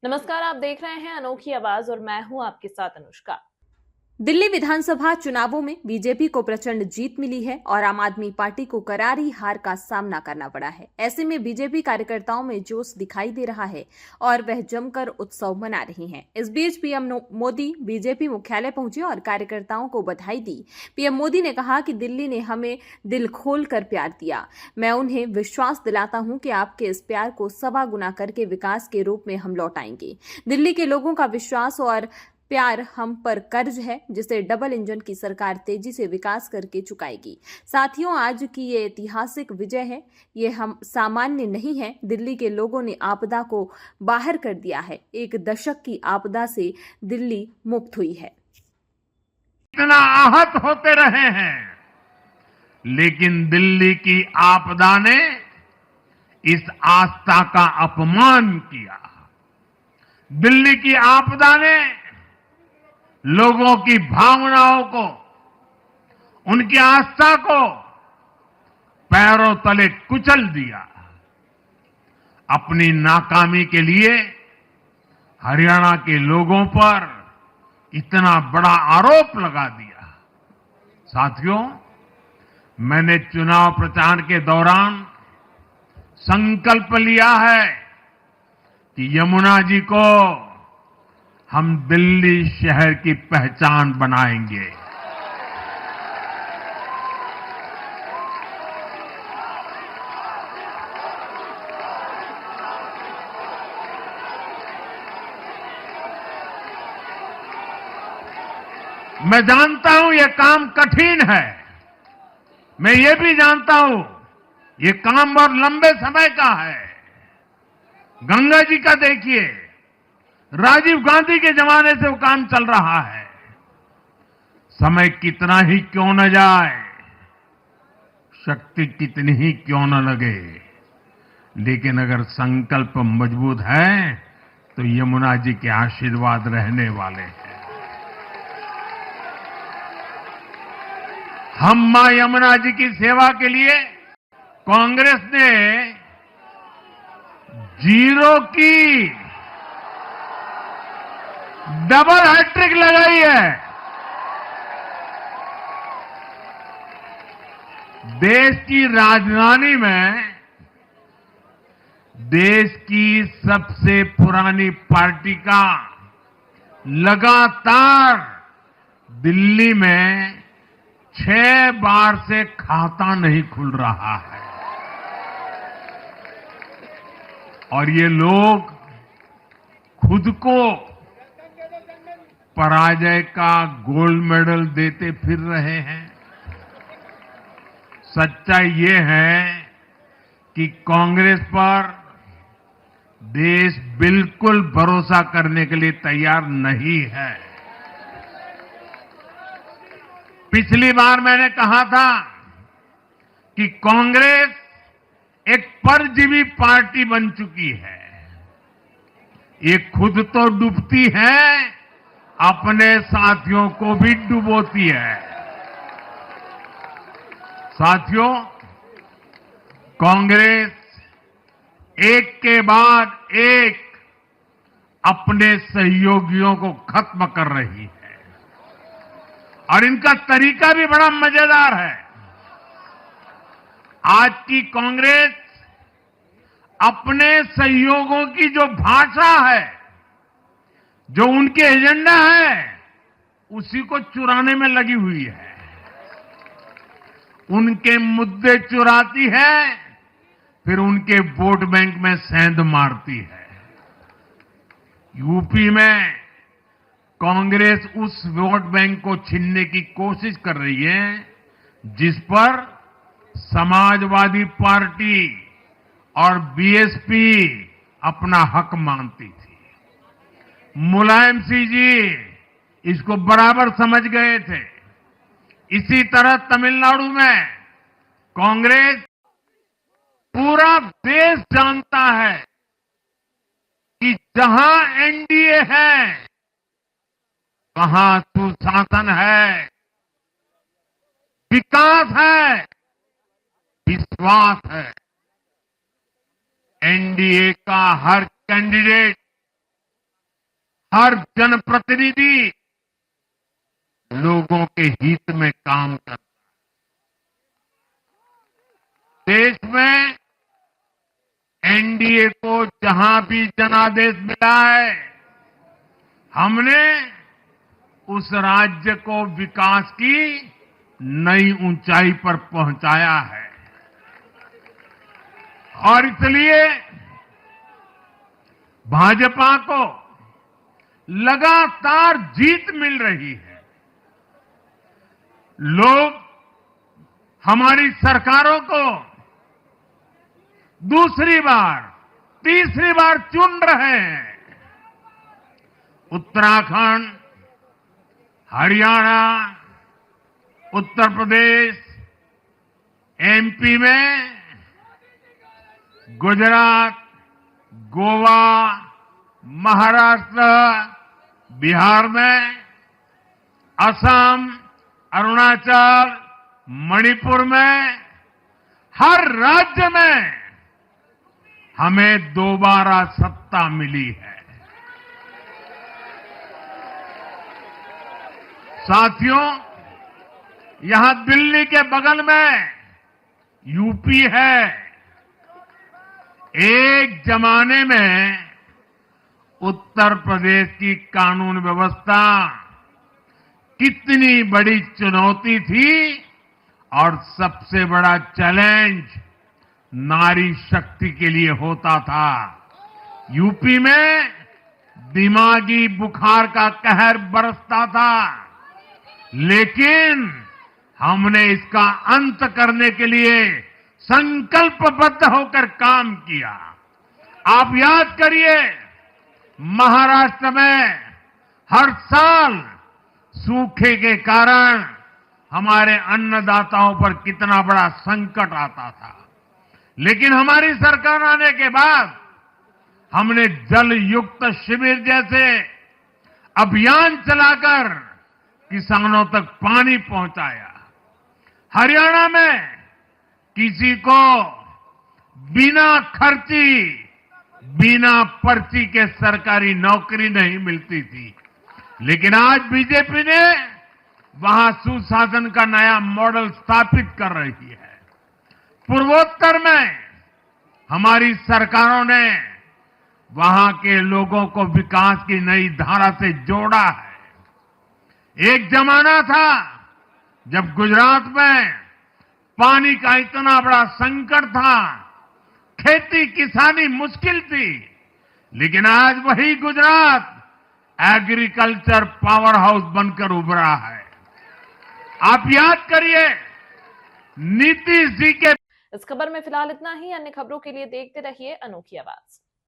नमस्कार, आप देख रहे हैं अनोखी आवाज और मैं हूं आपके साथ अनुष्का। दिल्ली विधानसभा चुनावों में बीजेपी को प्रचंड जीत मिली है और आम आदमी पार्टी को करारी हार का सामना करना पड़ा है। ऐसे में बीजेपी कार्यकर्ताओं में जोश दिखाई दे रहा है और वह जमकर उत्सव मना रही हैं। इस बीच पीएम मोदी बीजेपी मुख्यालय पहुंचे और कार्यकर्ताओं को बधाई दी। पीएम मोदी ने कहा कि दिल्ली ने हमें दिल खोल कर प्यार दिया। मैं उन्हें विश्वास दिलाता हूं कि आपके इस प्यार को 1.25 गुना करके विकास के रूप में हम लौटाएंगे। दिल्ली के लोगों का विश्वास और प्यार हम पर कर्ज है, जिसे डबल इंजन की सरकार तेजी से विकास करके चुकाएगी। साथियों, आज की ये ऐतिहासिक विजय है। ये हम सामान्य नहीं है। दिल्ली के लोगों ने आपदा को बाहर कर दिया है। एक दशक की आपदा से दिल्ली मुक्त हुई है। इतना आहत होते रहे हैं, लेकिन दिल्ली की आपदा ने इस आस्था का अपमान किया। दिल्ली की आपदा ने लोगों की भावनाओं को, उनकी आस्था को पैरों तले कुचल दिया। अपनी नाकामी के लिए हरियाणा के लोगों पर इतना बड़ा आरोप लगा दिया। साथियों, मैंने चुनाव प्रचार के दौरान संकल्प लिया है कि यमुना जी को हम दिल्ली शहर की पहचान बनाएंगे। मैं जानता हूं यह काम कठिन है। मैं ये भी जानता हूं ये काम बहुत लंबे समय का है। गंगा जी का देखिए, राजीव गांधी के जमाने से वो काम चल रहा है। समय कितना ही क्यों न जाए, शक्ति कितनी ही क्यों न लगे, लेकिन अगर संकल्प मजबूत है तो यमुना जी के आशीर्वाद रहने वाले हैं। हम मां यमुना जी की सेवा के लिए कांग्रेस ने जीरो की डबल हैट्रिक लगाई है। देश की राजधानी में देश की सबसे पुरानी पार्टी का लगातार दिल्ली में 6 बार से खाता नहीं खुल रहा है। और ये लोग खुद को पराजय का गोल्ड मेडल देते फिर रहे हैं। सच्चाई ये है कि कांग्रेस पर देश बिल्कुल भरोसा करने के लिए तैयार नहीं है। पिछली बार मैंने कहा था कि कांग्रेस एक परजीवी पार्टी बन चुकी है। ये खुद तो डूबती है, अपने साथियों को भी डुबोती है। साथियों, कांग्रेस एक के बाद एक अपने सहयोगियों को खत्म कर रही है और इनका तरीका भी बड़ा मजेदार है। आज की कांग्रेस अपने सहयोगों की जो भाषा है, जो उनके एजेंडा है, उसी को चुराने में लगी हुई है। उनके मुद्दे चुराती है, फिर उनके वोट बैंक में सेंध मारती है। यूपी में कांग्रेस उस वोट बैंक को छीनने की कोशिश कर रही है जिस पर समाजवादी पार्टी और बीएसपी अपना हक मानती थी। मुलायम सिंह जी इसको बराबर समझ गए थे। इसी तरह तमिलनाडु में कांग्रेस, पूरा देश जानता है कि जहां एनडीए है वहां सुशासन है, विकास है, विश्वास है। एनडीए का हर कैंडिडेट हर जनप्रतिनिधि लोगों के हित में काम करता है। देश में एनडीए को जहां भी जनादेश मिला है, हमने उस राज्य को विकास की नई ऊंचाई पर पहुंचाया है। और इसलिए भाजपा को लगातार जीत मिल रही है। लोग हमारी सरकारों को दूसरी बार, तीसरी बार चुन रहे हैं। उत्तराखंड, हरियाणा, उत्तर प्रदेश, एमपी में, गुजरात, गोवा, महाराष्ट्र, बिहार में, असम, अरुणाचल, मणिपुर में, हर राज्य में हमें दोबारा सत्ता मिली है। साथियों, यहां दिल्ली के बगल में यूपी है। एक जमाने में उत्तर प्रदेश की कानून व्यवस्था कितनी बड़ी चुनौती थी और सबसे बड़ा चैलेंज नारी शक्ति के लिए होता था। यूपी में दिमागी बुखार का कहर बरसता था, लेकिन हमने इसका अंत करने के लिए संकल्पबद्ध होकर काम किया। आप याद करिए, महाराष्ट्र में हर साल सूखे के कारण हमारे अन्नदाताओं पर कितना बड़ा संकट आता था, लेकिन हमारी सरकार आने के बाद हमने जल युक्त शिविर जैसे अभियान चलाकर किसानों तक पानी पहुंचाया। हरियाणा में किसी को बिना खर्ची, बिना पर्ची के सरकारी नौकरी नहीं मिलती थी, लेकिन आज बीजेपी ने वहां सुशासन का नया मॉडल स्थापित कर रही है। पूर्वोत्तर में हमारी सरकारों ने वहां के लोगों को विकास की नई धारा से जोड़ा है। एक जमाना था जब गुजरात में पानी का इतना बड़ा संकट था, खेती किसानी मुश्किल थी, लेकिन आज वही गुजरात एग्रीकल्चर पावर हाउस बनकर उभरा है। आप याद करिए, नीतीश जी के। इस खबर में फिलहाल इतना ही। अन्य खबरों के लिए देखते रहिए अनोखी आवाज।